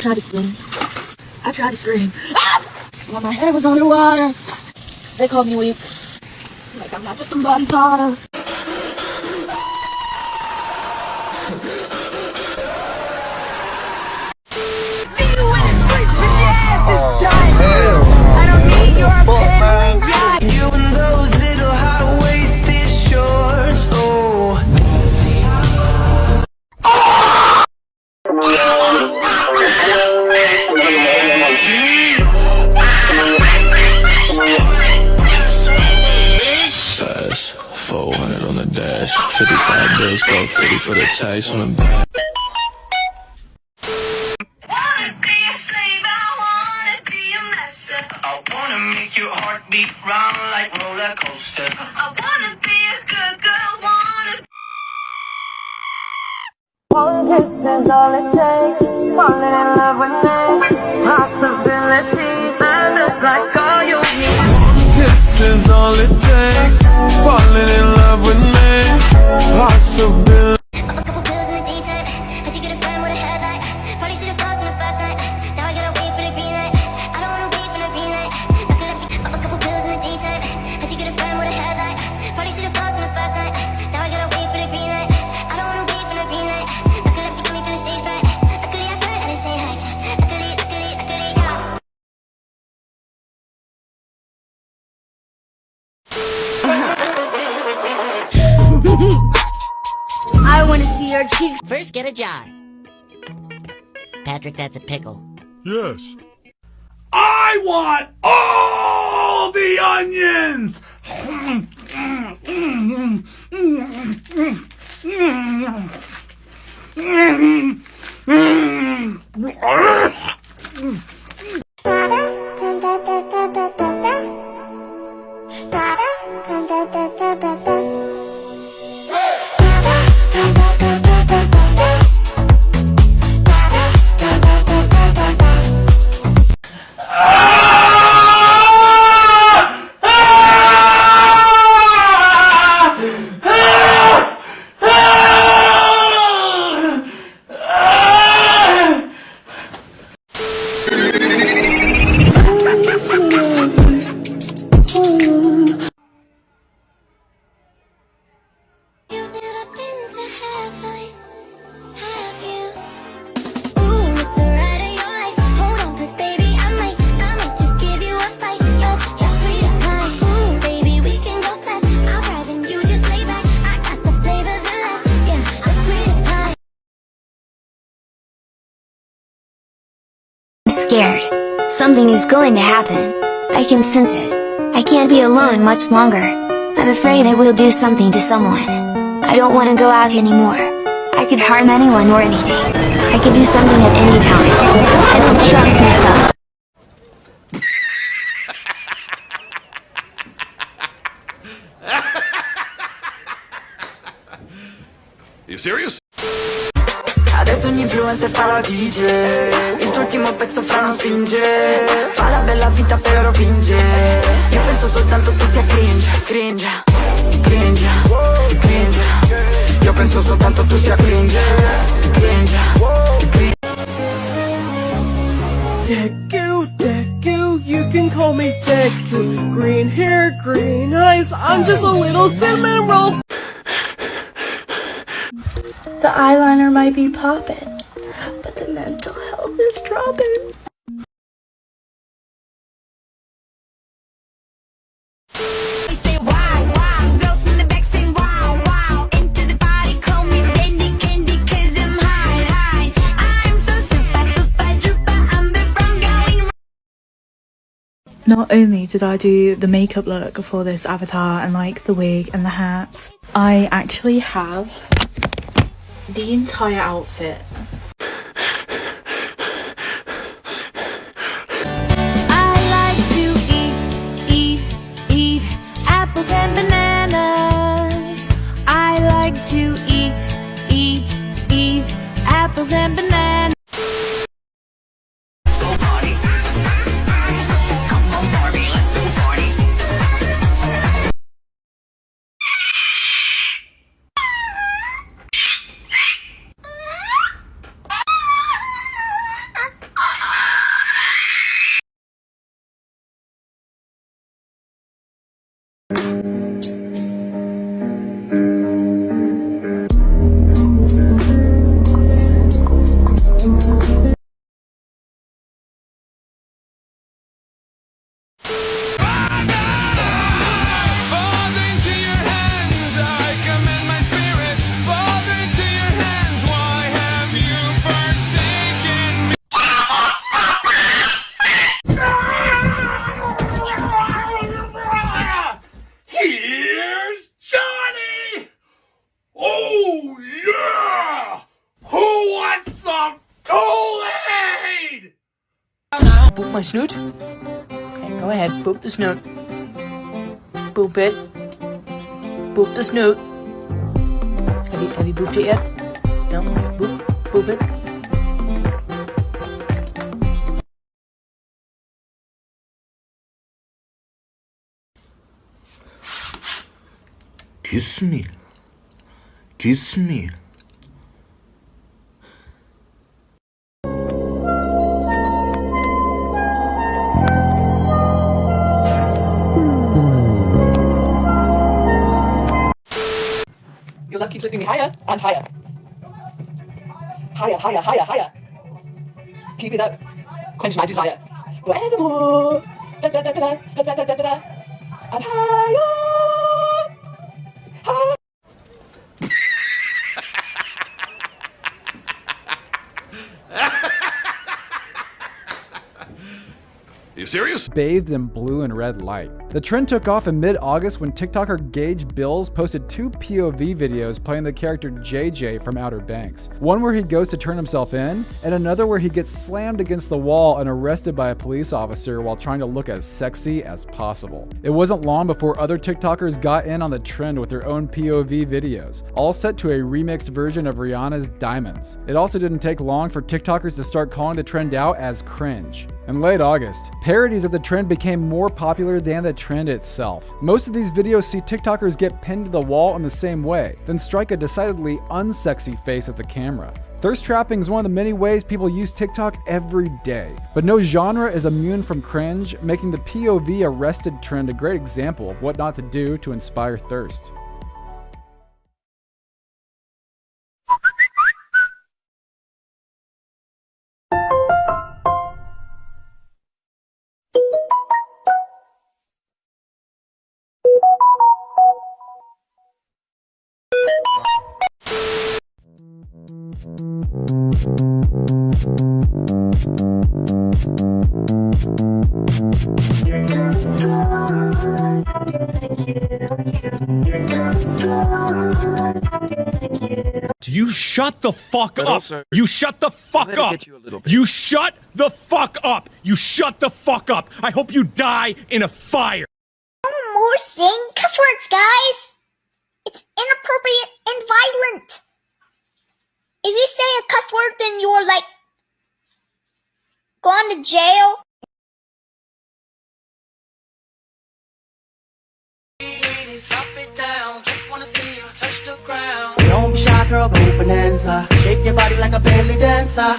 tried to scream. I tried to scream. Ah! When my head was underwater, they called me weak. Like I'm not just somebody's daughter. Fast, 400 on the dash, 55 bills, go 50 for the tax on the back. I wanna make your heart beat round like roller coaster. I wanna be a good girl, wanna. One kiss is all it takes. Falling in love with me. Possibilities, and it's like all you need. One kiss is all it takes. Falling in love with me. Possibility. Pop a couple pills in the daytime. How'd you get a friend with a headlight? Probably should've fucked in the first night. Now I gotta wait for the green light. I don't wanna wait for the green light. Pop a couple pills in the daytime. How'd you get a friend with a headlight? Probably should've fucked in the first night. Now I gotta wait for the green light. I don't wanna wait for the green light. Luckily, got me feeling stage fright. Luckily, I flirt, I didn't say hi. Luckily, yeah. I want to see your cheeks. First, get a jar. Patrick, that's a pickle. Yes. I want all the onions! Scared. Something is going to happen. I can sense it. I can't be alone much longer. I'm afraid I will do something to someone. I don't want to go out anymore. I could harm anyone or anything. I could do something at any time. I don't trust myself. You serious? Adesso ogni influencer fa la DJ. Il tuo ultimo pezzo fra non spinge. Fa la bella vita però finge. Io penso soltanto tu sia cringe. Cringe, cringe, cringe. Io penso soltanto tu sia cringe. Cringe, cringe. Deku, you can call me Deku. Green hair, green eyes, I'm just a little cinnamon roll. The eyeliner might be popping, but the mental health is dropping. Not only did I do the makeup look for this avatar and like the wig and the hat, I actually have the entire outfit. I like to eat apples and bananas. I like to eat apples and bananas. Oh, yeah! Who wants some Kool-Aid? Boop my snoot. Okay, go ahead. Boop the snoot. Boop it. Boop the snoot. Have you booped it yet? No? Okay, boop it. Kiss me. Kiss me. Your luck keeps lifting me higher and higher. Higher, higher, higher, higher. Keep it up. Quench my desire. Forevermore. Da da da da da da da da da. And higher. Higher. You serious? Bathed in blue and red light. The trend took off in mid-August when TikToker Gage Bills posted 2 POV videos playing the character JJ from Outer Banks. One where he goes to turn himself in, and another where he gets slammed against the wall and arrested by a police officer while trying to look as sexy as possible. It wasn't long before other TikTokers got in on the trend with their own POV videos, all set to a remixed version of Rihanna's Diamonds. It also didn't take long for TikTokers to start calling the trend out as cringe. In late August, parodies of the trend became more popular than the trend itself. Most of these videos see TikTokers get pinned to the wall in the same way, then strike a decidedly unsexy face at the camera. Thirst trapping is one of the many ways people use TikTok every day. But no genre is immune from cringe, making the POV arrested trend a great example of what not to do to inspire thirst. You shut the fuck up. You shut the fuck up. You shut the fuck up. You shut the fuck up. I hope you die in a fire. No more saying cuss words, guys! It's inappropriate and violent! If you say a cuss word, then you're like going to jail. Ladies, drop it down. Just wanna see you touch the ground. Don't be shy, girl, go bonanza. Shake your body like a belly dancer.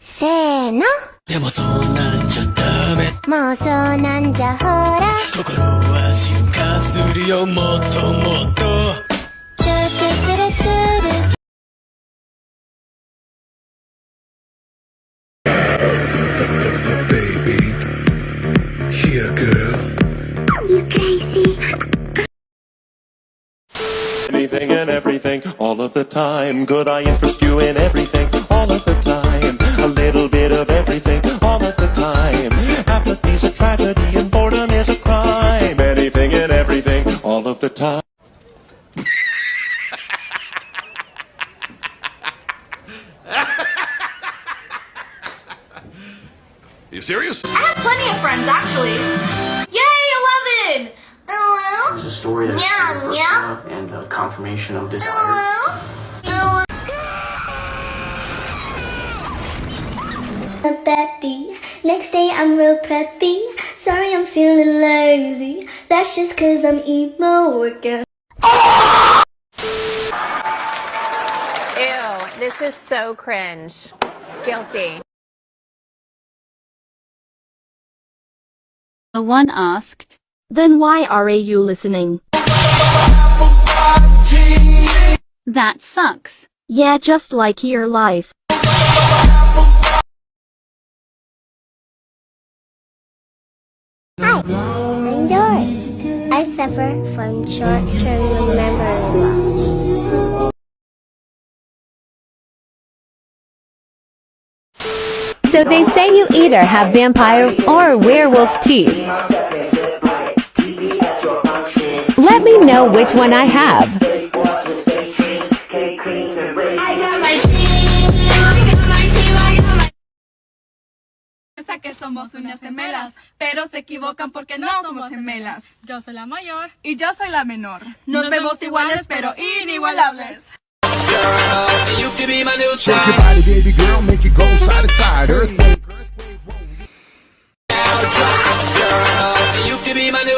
せーの。でもそうなんじゃダメ。もうそうなんじゃほら。心は進化するよもっともっと。トゥトゥトゥルトゥル。Baby, here, girl. You crazy. Anything and everything, all of the time. Could I interest you in everything, all of the time? A little bit of everything, all of the time. Apathy's a tragedy and boredom is a crime. Anything and everything, all of the time. You serious? I have plenty of friends, actually. Yay, 11! Hello? It's a story that's Yeah. and a confirmation of desire. Hello? Betty. Next day I'm real preppy. Sorry I'm feeling lazy. That's just cause I'm emo again. Ew, this is so cringe. Guilty. The one asked, "Then why are you listening?" That sucks. Yeah, just like your life. Hi, I'm Doris. I suffer from short-term memory loss. So they say you either have vampire or werewolf teeth. Let me know which one I have. Que somos unas gemelas, pero se equivocan porque no somos gemelas. Yo soy la mayor y yo soy la menor. Nos vemos iguales pero inigualables. Shake your body, baby girl, make it go side to side. Earthquake.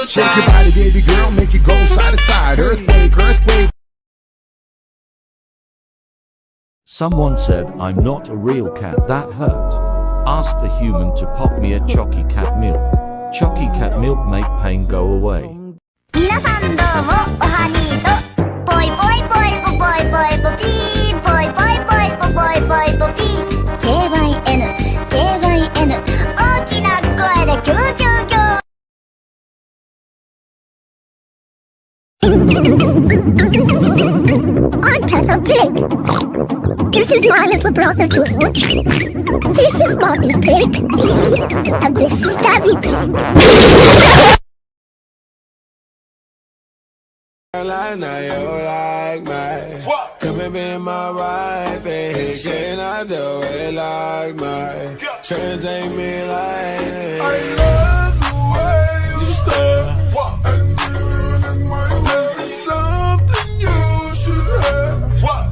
Shake your body, baby girl, make it go side to side. Earthquake, earthquake. Someone said I'm not a real cat. That hurt. Ask the human to pop me a Chucky cat milk. Chucky cat milk make pain go away. 皆さんどうもおはにーとぽいぽいぽいぽぽいぽいぽぴーぽいぽいぽいぽぽいぽいぽぴー KYN KYN 大きな声でキューキューキュー I'm Peppa Pig. This is my little brother George. This is Mommy Pig. And this is Daddy Pig. Like now you like me. Come and be my wife, and can I do it like me? Can't take me like I love the way you stare. And this is something you should have.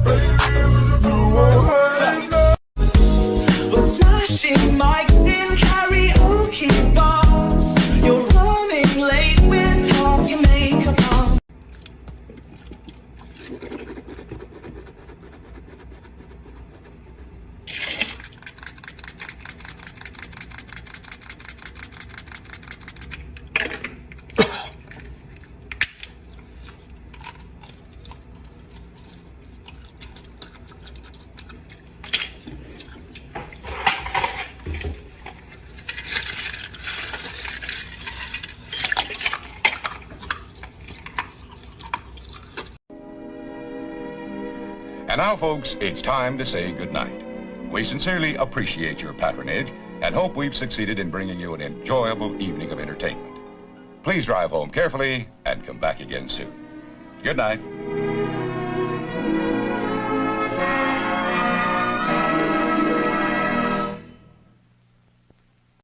Baby, you won't hurt. We're smashing mics in karaoke bars. You're running late with half your makeup on. And now, folks, it's time to say goodnight. We sincerely appreciate your patronage and hope we've succeeded in bringing you an enjoyable evening of entertainment. Please drive home carefully and come back again soon. Good night.